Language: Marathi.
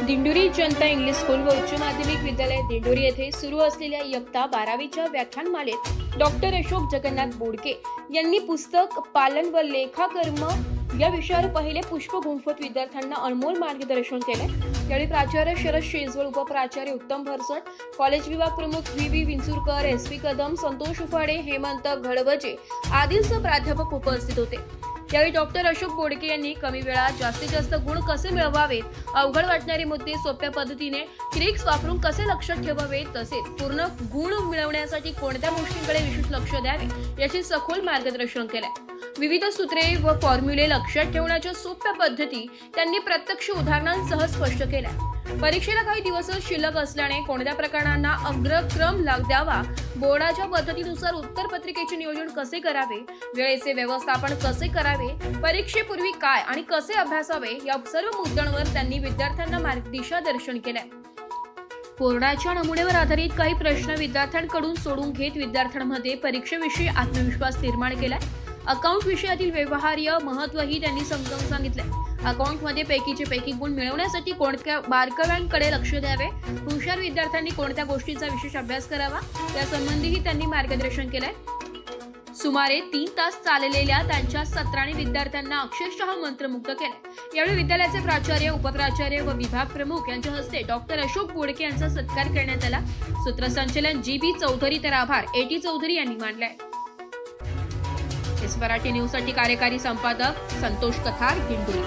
दिंडोरी जनता इंग्लिश स्कूल व उच्च माध्यमिक विद्यालय दिंडोरी येथे सुरू असलेल्या इयत्ता 12वीच्या व्याख्यानमालेत डॉक्टर अशोक जगन्नाथ बोडके यांनी पुस्तक पालन व लेखाकर्म या विषयावर पहिले पुष्प गुंफत विद्यार्थ्यांना अनमोल मार्गदर्शन केले। यावेळी प्राचार्य शरद शेजवळ, उपप्राचार्य उत्तम भरसट, कॉलेज विभाग प्रमुख व्ही विंचुरकर, एस.पी. कदम, संतोष उफाडे, हेमंत घडवजे आदींसह प्राध्यापक उपस्थित होते। यावेळी डॉक्टर अशोक बोडके यांनी कमी वेळात जास्तीत जास्त गुण कसे मिळवावेत, अवघड वाटणारे मुद्दे सोप्या पद्धतीने ट्रिक्स वापरून कसे लक्षात ठेवावेत, तसेच पूर्ण गुण मिळवण्यासाठी कोणत्या गोष्टींकडे विशेष लक्ष द्यावे याचे सखोल मार्गदर्शन केले। विविध सूत्रे व फॉर्म्युले लक्षात ठेवण्याच्या सोप्या पद्धती त्यांनी प्रत्यक्ष उदाहरणांसह स्पष्ट केल्या। परीक्षेला काही दिवसच शिल्लक असल्याने कोणत्या प्रकरणांना अग्रक्रम द्यावा, बोर्डाच्या पद्धतीनुसार उत्तरपत्रिकेचे नियोजन कसे करावे, वेळेचे व्यवस्थापन कसे करावे, परीक्षेपूर्वी काय आणि कसे अभ्यासावे या सर्व मुद्द्यांवर त्यांनी विद्यार्थ्यांना दिशादर्शन केले। बोर्डाच्या नमुन्यावर आधारित काही प्रश्न विद्यार्थ्यांकडून सोडून घेत विद्यार्थ्यांमध्ये परीक्षेविषयी आत्मविश्वास निर्माण केला। अकाउंट विषयातील व्यवहार्य महत्त्वही त्यांनी समजावून सांगितले। अकाउंटमध्ये पैकीचे पैकी गुण मिळवण्यासाठी कोणत्या बारकाव्यांकडे लक्ष द्यावे, हुशार विद्यार्थ्यांनी कोणत्या गोष्टींचा विशेष अभ्यास करावा यासंबंधीही त्यांनी मार्गदर्शन केले। सुमारे 3 तास चाललेल्या त्यांच्या सत्राने विद्यार्थ्यांना अक्षरशः मंत्रमुग्ध केले। यावेळी विद्यालयाचे प्राचार्य, उपप्राचार्य व विभाग प्रमुख यांच्या हस्ते डॉक्टर अशोक बोडके यांचा सत्कार करण्यात आला। सूत्रसंचालन जी.बी. चौधरी तर आभार ए.टी. चौधरी यांनी मानले। मराठी न्यूज साठी कार्यकारी संपादक संतोष कथार, दिंडोरी।